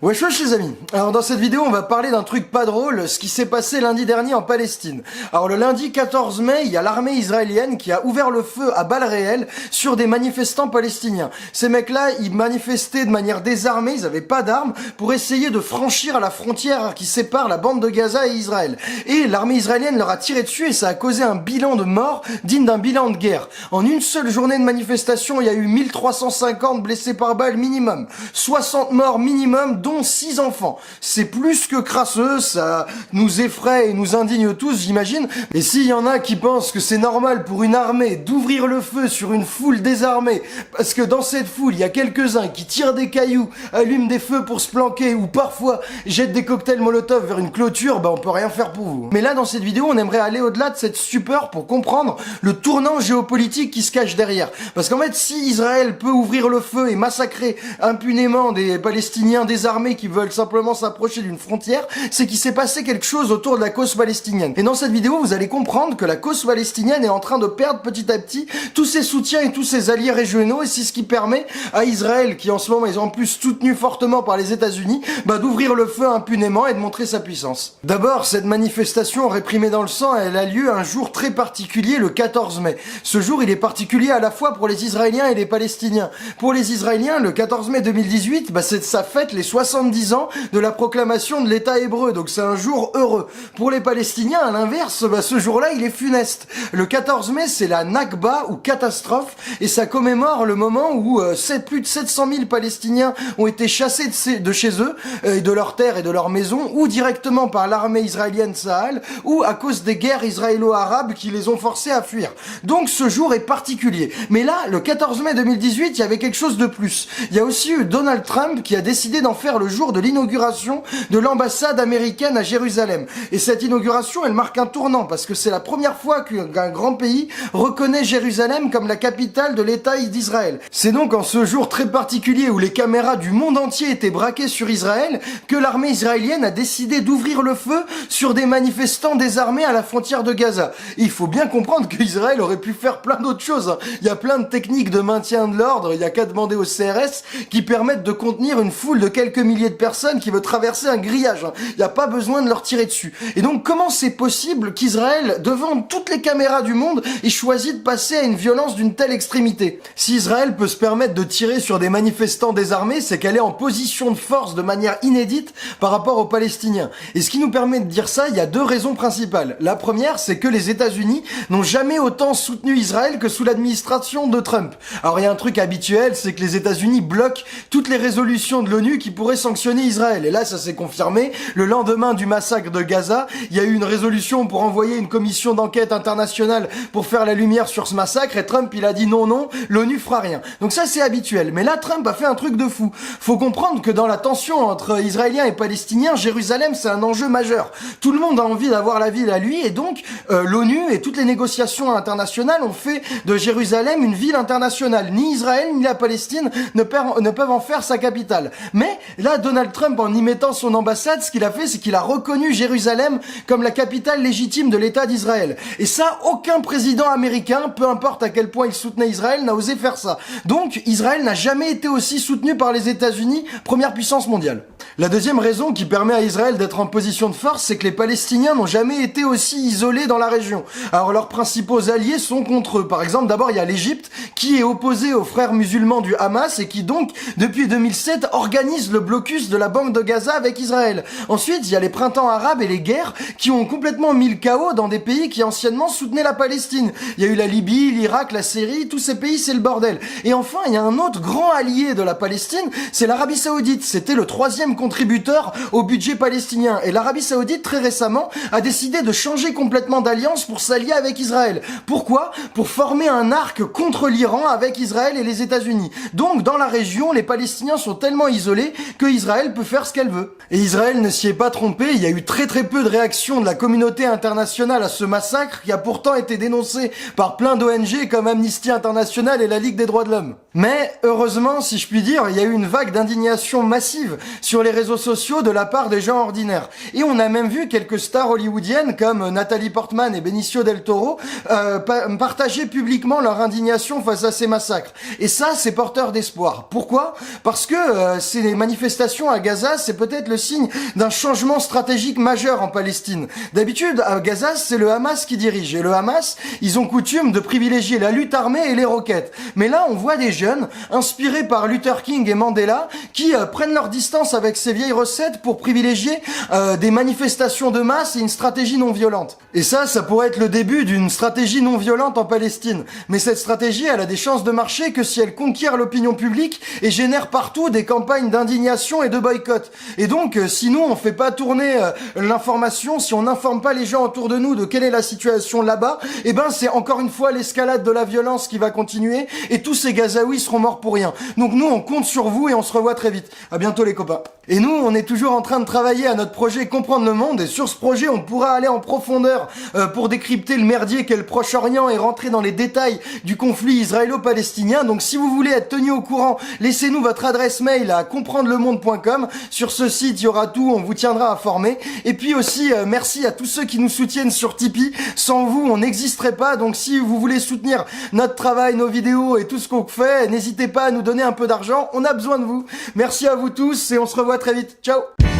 Wesh wesh les amis. Alors dans cette vidéo on va parler d'un truc pas drôle, ce qui s'est passé lundi dernier en Palestine. Alors le lundi 14 mai, il y a l'armée israélienne qui a ouvert le feu à balles réelles sur des manifestants palestiniens. Ces mecs-là, ils manifestaient de manière désarmée, ils avaient pas d'armes, pour essayer de franchir la frontière qui sépare la bande de Gaza et Israël. Et l'armée israélienne leur a tiré dessus et ça a causé un bilan de morts digne d'un bilan de guerre. En une seule journée de manifestation, il y a eu 1350 blessés par balle minimum, 60 morts minimum, dont 6 enfants. C'est plus que crasseux, ça nous effraie et nous indigne tous, j'imagine. Et s'il y en a qui pensent que c'est normal pour une armée d'ouvrir le feu sur une foule désarmée, parce que dans cette foule, il y a quelques-uns qui tirent des cailloux, allument des feux pour se planquer, ou parfois jettent des cocktails Molotov vers une clôture, on peut rien faire pour vous. Mais là, dans cette vidéo, on aimerait aller au-delà de cette stupeur pour comprendre le tournant géopolitique qui se cache derrière. Parce qu'en fait, si Israël peut ouvrir le feu et massacrer impunément des Palestiniens désarmés qui veulent simplement s'approcher d'une frontière, c'est qu'il s'est passé quelque chose autour de la cause palestinienne. Et dans cette vidéo, vous allez comprendre que la cause palestinienne est en train de perdre petit à petit tous ses soutiens et tous ses alliés régionaux, et c'est ce qui permet à Israël, qui en ce moment est en plus soutenu fortement par les États-Unis, d'ouvrir le feu impunément et de montrer sa puissance. D'abord, cette manifestation réprimée dans le sang, elle a lieu un jour très particulier, le 14 mai. Ce jour, il est particulier à la fois pour les Israéliens et les Palestiniens. Pour les Israéliens, le 14 mai 2018, c'est sa fête, les 70 ans de la proclamation de l'État hébreu, donc c'est un jour heureux. Pour les Palestiniens, à l'inverse, ce jour-là, il est funeste. Le 14 mai, c'est la Nakba, ou catastrophe, et ça commémore le moment où plus de 700 000 Palestiniens ont été chassés de chez eux, et de leurs terres et de leurs maisons, ou directement par l'armée israélienne Tsahal, ou à cause des guerres israélo-arabes qui les ont forcés à fuir. Donc ce jour est particulier. Mais là, le 14 mai 2018, il y avait quelque chose de plus. Il y a aussi eu Donald Trump qui a décidé d'en faire le jour de l'inauguration de l'ambassade américaine à Jérusalem. Et cette inauguration, elle marque un tournant, parce que c'est la première fois qu'un grand pays reconnaît Jérusalem comme la capitale de l'État d'Israël. C'est donc en ce jour très particulier où les caméras du monde entier étaient braquées sur Israël que l'armée israélienne a décidé d'ouvrir le feu sur des manifestants désarmés à la frontière de Gaza. Et il faut bien comprendre qu'Israël aurait pu faire plein d'autres choses. Il y a plein de techniques de maintien de l'ordre, il y a qu'à demander au CRS, qui permettent de contenir une foule de quelques milliers de personnes qui veut traverser un grillage. Il n'y a pas besoin de leur tirer dessus. Et donc comment c'est possible qu'Israël, devant toutes les caméras du monde, ait choisi de passer à une violence d'une telle extrémité? Si Israël peut se permettre de tirer sur des manifestants désarmés, c'est qu'elle est en position de force de manière inédite par rapport aux Palestiniens. Et ce qui nous permet de dire ça, il y a deux raisons principales. La première, c'est que les États-Unis n'ont jamais autant soutenu Israël que sous l'administration de Trump. Alors il y a un truc habituel, c'est que les États-Unis bloquent toutes les résolutions de l'ONU qui pourraient sanctionner Israël. Et là, ça s'est confirmé. Le lendemain du massacre de Gaza, il y a eu une résolution pour envoyer une commission d'enquête internationale pour faire la lumière sur ce massacre, et Trump, il a dit non, l'ONU fera rien. Donc ça, c'est habituel. Mais là, Trump a fait un truc de fou. Faut comprendre que dans la tension entre Israéliens et Palestiniens, Jérusalem, c'est un enjeu majeur. Tout le monde a envie d'avoir la ville à lui, et donc l'ONU et toutes les négociations internationales ont fait de Jérusalem une ville internationale. Ni Israël ni la Palestine ne peuvent en faire sa capitale. Mais là, Donald Trump, en y mettant son ambassade, ce qu'il a fait, c'est qu'il a reconnu Jérusalem comme la capitale légitime de l'État d'Israël. Et ça, aucun président américain, peu importe à quel point il soutenait Israël, n'a osé faire ça. Donc, Israël n'a jamais été aussi soutenu par les États-Unis, première puissance mondiale. La deuxième raison qui permet à Israël d'être en position de force, c'est que les Palestiniens n'ont jamais été aussi isolés dans la région. Alors, leurs principaux alliés sont contre eux. Par exemple, d'abord, il y a l'Égypte, qui est opposée aux frères musulmans du Hamas, et qui donc, depuis 2007, organise le blocus de la bande de Gaza avec Israël. Ensuite, il y a les printemps arabes et les guerres qui ont complètement mis le chaos dans des pays qui anciennement soutenaient la Palestine. Il y a eu la Libye, l'Irak, la Syrie, tous ces pays, c'est le bordel. Et enfin, il y a un autre grand allié de la Palestine, c'est l'Arabie Saoudite. C'était le troisième contributeur au budget palestinien. Et l'Arabie Saoudite, très récemment, a décidé de changer complètement d'alliance pour s'allier avec Israël. Pourquoi? Pour former un arc contre l'Iran avec Israël et les États-Unis. Donc, dans la région, les Palestiniens sont tellement isolés que Israël peut faire ce qu'elle veut. Et Israël ne s'y est pas trompé, il y a eu très peu de réactions de la communauté internationale à ce massacre qui a pourtant été dénoncé par plein d'ONG comme Amnesty International et la Ligue des droits de l'homme. Mais, heureusement, si je puis dire, il y a eu une vague d'indignation massive sur les réseaux sociaux de la part des gens ordinaires. Et on a même vu quelques stars hollywoodiennes comme Nathalie Portman et Benicio del Toro partager publiquement leur indignation face à ces massacres. Et ça, c'est porteur d'espoir. Pourquoi ? Parce que ces manifestations à Gaza, c'est peut-être le signe d'un changement stratégique majeur en Palestine. D'habitude, à Gaza, c'est le Hamas qui dirige. Et le Hamas, ils ont coutume de privilégier la lutte armée et les roquettes. Mais là, on voit des jeunes, inspirés par Luther King et Mandela, qui prennent leur distance avec ces vieilles recettes pour privilégier des manifestations de masse et une stratégie non violente. Et ça pourrait être le début d'une stratégie non violente en Palestine. Mais cette stratégie, elle a des chances de marcher que si elle conquiert l'opinion publique et génère partout des campagnes d'indignation et de boycott. Et donc, si nous, on fait pas tourner l'information, si on n'informe pas les gens autour de nous de quelle est la situation là-bas, eh ben, c'est encore une fois l'escalade de la violence qui va continuer et tous ces Gazaouis seront morts pour rien. Donc nous, on compte sur vous et on se revoit très vite. À bientôt les copains. Et nous, on est toujours en train de travailler à notre projet Comprendre le Monde et sur ce projet, on pourra aller en profondeur pour décrypter le merdier qu'est le Proche-Orient et rentrer dans les détails du conflit israélo-palestinien. Donc si vous voulez être tenu au courant, laissez-nous votre adresse mail à comprendrelemonde.com. Sur ce site, il y aura tout, on vous tiendra informé. Et puis aussi, merci à tous ceux qui nous soutiennent sur Tipeee. Sans vous, on n'existerait pas. Donc si vous voulez soutenir notre travail, nos vidéos et tout ce qu'on fait, n'hésitez pas à nous donner un peu d'argent. On a besoin de vous. Merci à vous tous et on se revoit très vite. Ciao!